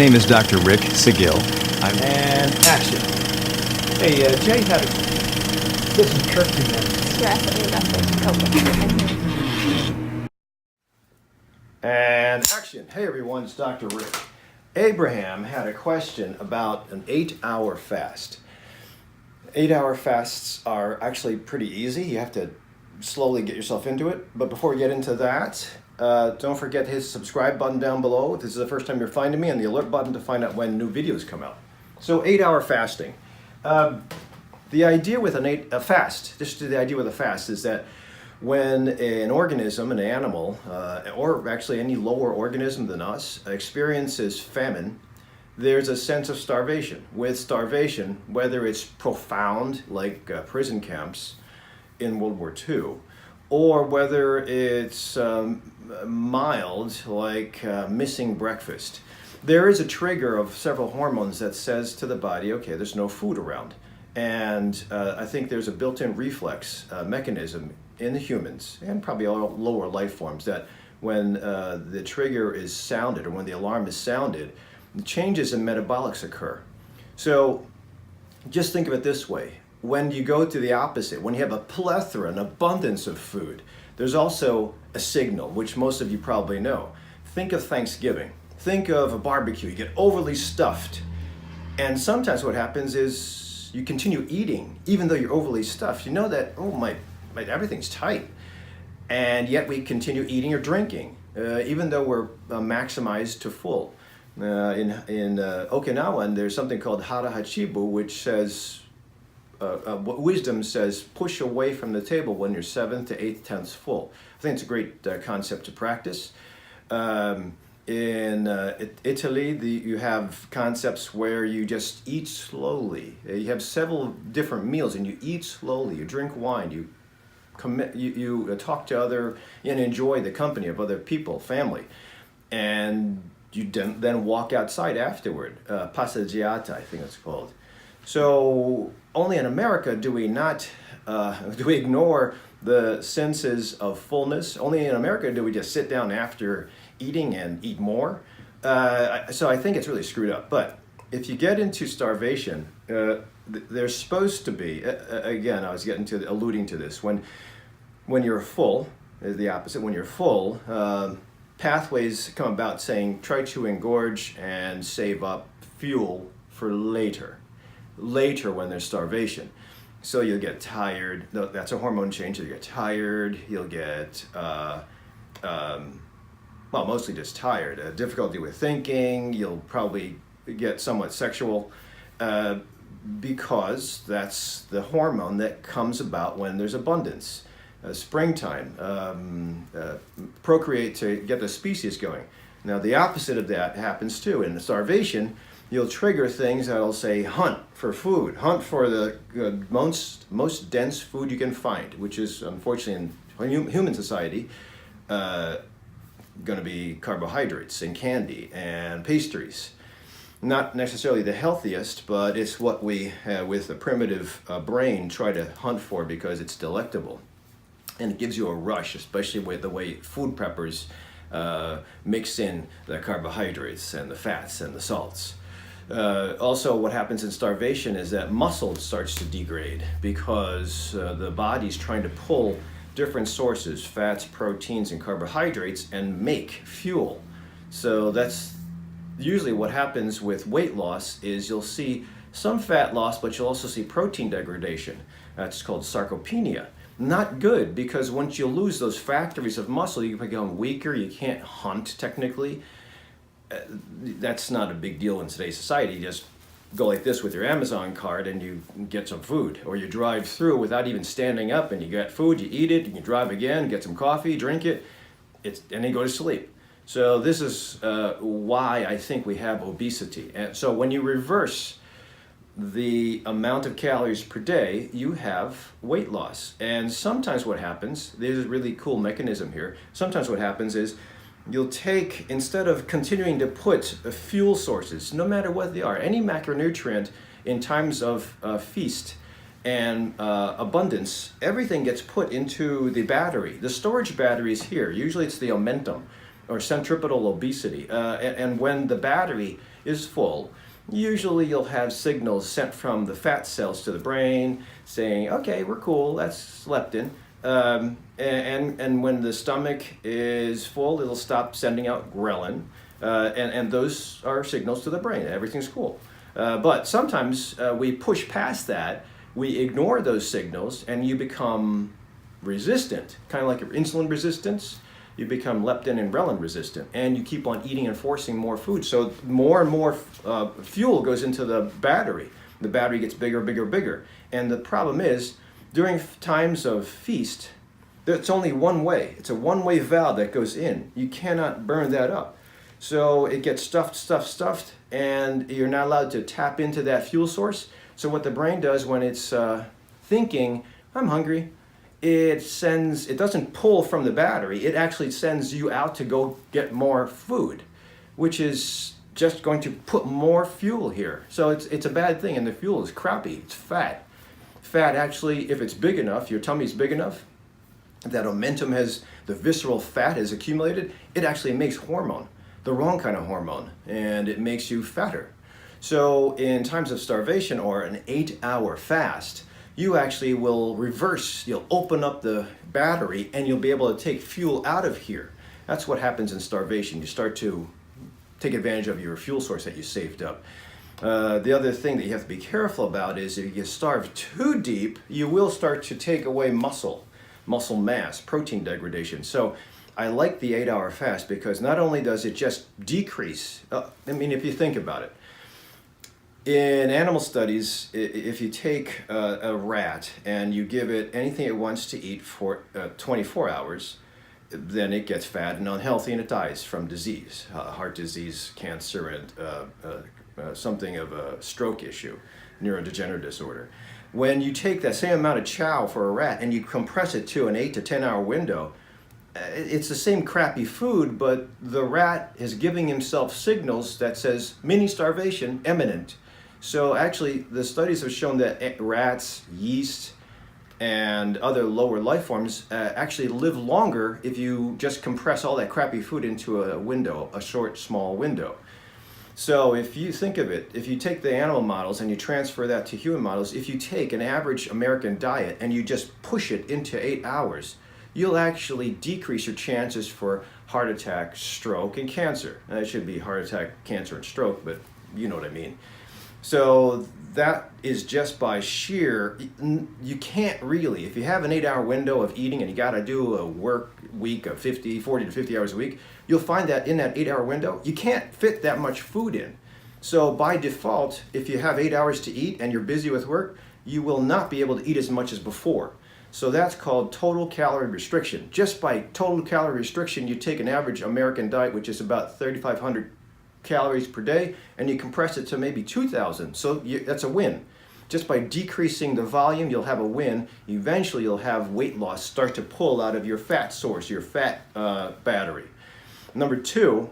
My name is Dr. Rick Seguil. And action. Hey, Jay had a... This is Kirk again. Stress and investment. And action. Hey everyone, it's Dr. Rick. Abraham had a question about an 8-hour fast. 8-hour fasts are actually pretty easy. You have to slowly get yourself into it. But before we get into that, don't forget to hit the subscribe button down below. If this is the first time you're finding me, and the alert button to find out when new videos come out. So 8-hour fasting. The idea with a fast, just the idea with a fast is that when an organism, an animal, or actually any lower organism than us, experiences famine, there's a sense of starvation. With starvation, whether it's profound, like prison camps in World War II, or whether it's mild, like missing breakfast, there is a trigger of several hormones that says to the body, okay, there's no food around. And I think there's a built-in reflex mechanism in the humans, and probably all lower life forms, that when the trigger is sounded, or when the alarm is sounded, changes in metabolics occur. So just think of it this way. When you go to the opposite, when you have a plethora, an abundance of food, there's also a signal, which most of you probably know. Think of Thanksgiving. Think of a barbecue. You get overly stuffed. And sometimes what happens is you continue eating, even though you're overly stuffed. You know that, oh, my everything's tight. And yet we continue eating or drinking, even though we're maximized to full. In Okinawa, and there's something called Hara Hachibu, which says, wisdom says, push away from the table when you're 7th to 8th tenths full. I think it's a great concept to practice. In Italy, you have concepts where you just eat slowly. You have several different meals, and you eat slowly. You drink wine. You talk to other and enjoy the company of other people, family, and you then walk outside afterward. Passeggiata, I think it's called. So only in America do we ignore the senses of fullness. Only in America do we just sit down after eating and eat more. So I think it's really screwed up. But if you get into starvation, there's supposed to be, again, I was alluding to this, when you're full, is the opposite. When you're full, pathways come about saying try to engorge and save up fuel for later when there's starvation. So you'll get tired. That's a hormone change. You'll get tired. You'll get, mostly just tired. Difficulty with thinking. You'll probably get somewhat sexual because that's the hormone that comes about when there's abundance. Springtime, procreate to get the species going. Now the opposite of that happens too. In the starvation, you'll trigger things that'll say hunt for food, hunt for the most dense food you can find, which is unfortunately in human society going to be carbohydrates and candy and pastries. Not necessarily the healthiest, but it's what we, with a primitive brain, try to hunt for because it's delectable. And it gives you a rush, especially with the way food preppers mix in the carbohydrates and the fats and the salts. Also, what happens in starvation is that muscle starts to degrade because the body's trying to pull different sources, fats, proteins, and carbohydrates, and make fuel. So that's usually what happens with weight loss is you'll see some fat loss, but you'll also see protein degradation. That's called sarcopenia. Not good, because once you lose those factories of muscle, you become weaker, you can't hunt technically. That's not a big deal in today's society. You just go like this with your Amazon card and you get some food. Or you drive through without even standing up and you get food, you eat it, and you drive again, get some coffee, drink it, and then you go to sleep. So this is why I think we have obesity. And so when you reverse the amount of calories per day, you have weight loss. And sometimes what happens, there's a really cool mechanism here. Sometimes what happens is you'll take, instead of continuing to put fuel sources, no matter what they are, any macronutrient in times of feast and abundance, everything gets put into the battery. The storage battery is here. Usually it's the omentum or centripetal obesity. And when the battery is full, usually you'll have signals sent from the fat cells to the brain saying, okay, we're cool, that's leptin. And when the stomach is full, it'll stop sending out ghrelin. And those are signals to the brain, everything's cool. But sometimes we push past that, we ignore those signals, and you become resistant, kind of like insulin resistance. You become leptin and ghrelin resistant, and you keep on eating and forcing more food. So more and more fuel goes into the battery. The battery gets bigger, bigger, bigger. And the problem is, during times of feast, it's only one way. It's a one-way valve that goes in. You cannot burn that up. So it gets stuffed, and you're not allowed to tap into that fuel source. So what the brain does when it's thinking, I'm hungry, it doesn't pull from the battery, it actually sends you out to go get more food, which is just going to put more fuel here. So it's a bad thing, and the fuel is crappy, it's fat. Fat actually, if it's big enough, your tummy's big enough, that the visceral fat has accumulated, it actually makes hormone, the wrong kind of hormone, and it makes you fatter. So in times of starvation or an 8-hour fast, you actually will reverse, you'll open up the battery and you'll be able to take fuel out of here. That's what happens in starvation. You start to take advantage of your fuel source that you saved up. The other thing that you have to be careful about is if you starve too deep, you will start to take away muscle mass, protein degradation. So I like the 8-hour fast because not only does it just decrease, if you think about it, in animal studies, if you take a rat and you give it anything it wants to eat for 24 hours, then it gets fat and unhealthy and it dies from disease, heart disease, cancer, and something of a stroke issue, neurodegenerative disorder. When you take that same amount of chow for a rat and you compress it to an 8 to 10 hour window, it's the same crappy food, but the rat is giving himself signals that says mini starvation imminent. So actually, the studies have shown that rats, yeast, and other lower life forms actually live longer if you just compress all that crappy food into a window, a short, small window. So if you think of it, if you take the animal models and you transfer that to human models, if you take an average American diet and you just push it into 8 hours, you'll actually decrease your chances for heart attack, stroke, and cancer. Now, it should be heart attack, cancer, and stroke, but you know what I mean. So that is just by sheer, you can't really, if you have an 8-hour window of eating and you got to do a work week of 40 to 50 hours a week, you'll find that in that 8-hour window, you can't fit that much food in. So by default, if you have 8 hours to eat and you're busy with work, you will not be able to eat as much as before. So that's called total calorie restriction. Just by total calorie restriction, you take an average American diet, which is about 3,500 calories per day, and you compress it to maybe 2,000. So that's a win. Just by decreasing the volume, you'll have a win. Eventually, you'll have weight loss start to pull out of your fat source, your fat battery. Number two,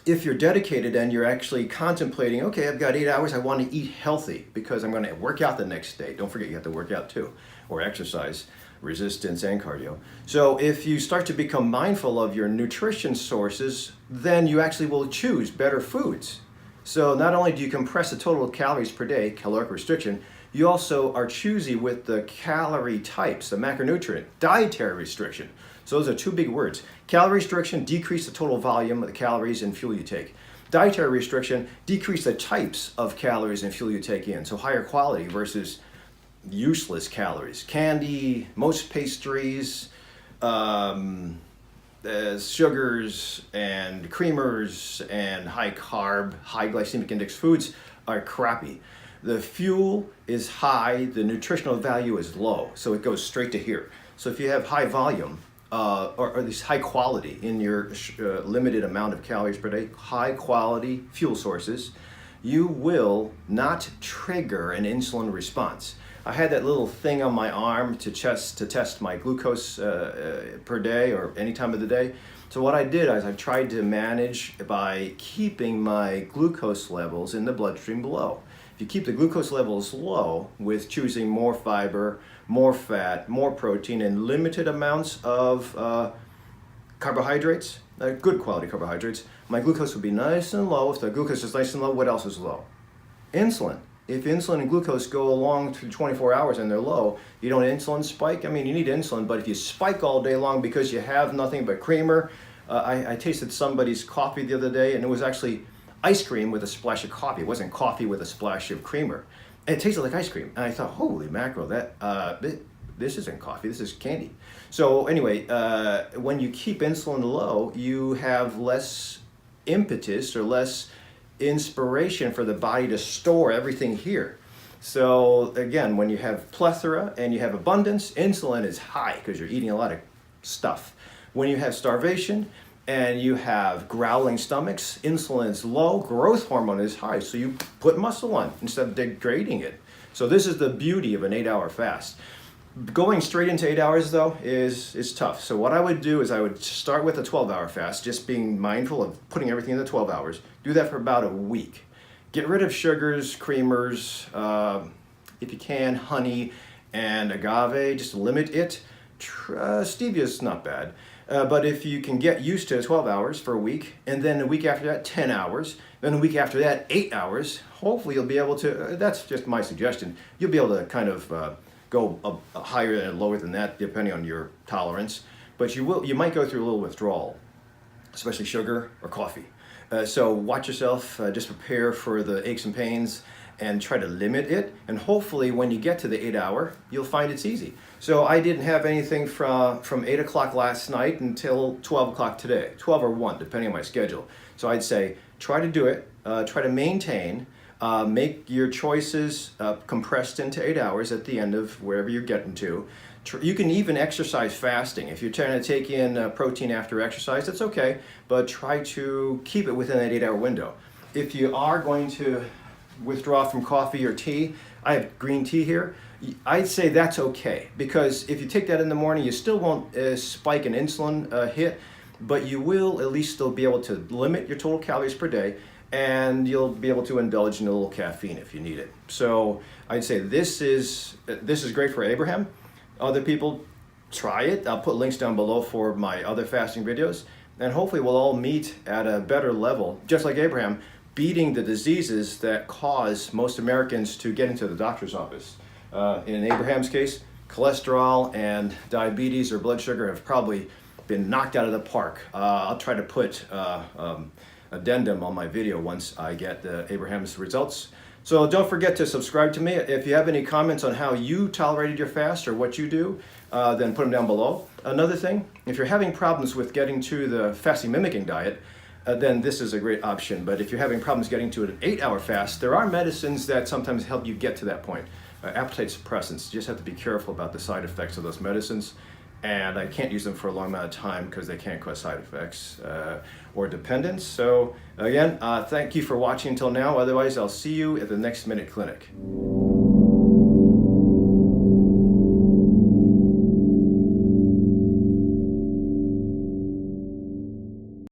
if you're dedicated and you're actually contemplating, okay, I've got 8 hours, I want to eat healthy because I'm going to work out the next day. Don't forget, you have to work out too, or exercise, resistance and cardio. So if you start to become mindful of your nutrition sources, then you actually will choose better foods. So not only do you compress the total calories per day, caloric restriction, you also are choosy with the calorie types, the macronutrient, dietary restriction. So those are two big words. Calorie restriction, decrease the total volume of the calories and fuel you take. Dietary restriction, decrease the types of calories and fuel you take in. So higher quality versus useless calories. Candy, most pastries, sugars and creamers and high carb, high glycemic index foods are crappy. The fuel is high, the nutritional value is low, so it goes straight to here. So if you have high volume, or at least high quality in your limited amount of calories per day, high quality fuel sources, you will not trigger an insulin response. I had that little thing on my arm to test my glucose per day or any time of the day. So what I did is I tried to manage by keeping my glucose levels in the bloodstream low. If you keep the glucose levels low with choosing more fiber, more fat, more protein, and limited amounts of carbohydrates, good quality carbohydrates, my glucose would be nice and low. If the glucose is nice and low, what else is low? Insulin. If insulin and glucose go along through 24 hours and they're low, you don't insulin spike. I mean, you need insulin, but if you spike all day long because you have nothing but creamer, I tasted somebody's coffee the other day, and it was actually ice cream with a splash of coffee. It wasn't coffee with a splash of creamer. And it tasted like ice cream. And I thought, holy mackerel, this isn't coffee, this is candy. So anyway, when you keep insulin low, you have less impetus or less inspiration for the body to store everything here. So again, when you have plethora and you have abundance, insulin is high because you're eating a lot of stuff. When you have starvation and you have growling stomachs, insulin is low, growth hormone is high, so you put muscle on instead of degrading it. So this is the beauty of an 8-hour fast. Going straight into 8 hours though is tough. So what I would do is I would start with a 12-hour fast, just being mindful of putting everything in the 12 hours. Do that for about a week. Get rid of sugars, creamers, if you can, honey and agave, just limit it. Stevia is not bad. But if you can get used to 12 hours for a week, and then a week after that, 10 hours, then a week after that, 8 hours, hopefully you'll be able to, that's just my suggestion, you'll be able to kind of go higher and lower than that depending on your tolerance. But you might go through a little withdrawal, especially sugar or coffee. So watch yourself, just prepare for the aches and pains, and try to limit it, and hopefully when you get to the 8 hour, you'll find it's easy. So I didn't have anything from 8 o'clock last night until 12 o'clock today, 12 or 1, depending on my schedule. So I'd say try to do it, try to maintain, make your choices compressed into 8 hours at the end of wherever you're getting to. You can even exercise fasting. If you're trying to take in protein after exercise, that's okay, but try to keep it within that 8-hour window. If you are going to withdraw from coffee or tea, I have green tea here, I'd say that's okay, because if you take that in the morning, you still won't spike an insulin hit, but you will at least still be able to limit your total calories per day, and you'll be able to indulge in a little caffeine if you need it. So I'd say this is great for Abraham. Other people, try it. I'll put links down below for my other fasting videos, and hopefully we'll all meet at a better level, just like Abraham, beating the diseases that cause most Americans to get into the doctor's office. In Abraham's case, cholesterol and diabetes or blood sugar have probably been knocked out of the park. I'll try to put addendum on my video once I get Abraham's results. So don't forget to subscribe to me. If you have any comments on how you tolerated your fast or what you do, then put them down below. Another thing, if you're having problems with getting to the fasting mimicking diet, then this is a great option. But if you're having problems getting to an 8-hour fast, there are medicines that sometimes help you get to that point. Appetite suppressants, you just have to be careful about the side effects of those medicines. And I can't use them for a long amount of time because they can't cause side effects or dependence. So again, thank you for watching until now. Otherwise, I'll see you at the next Minute Clinic.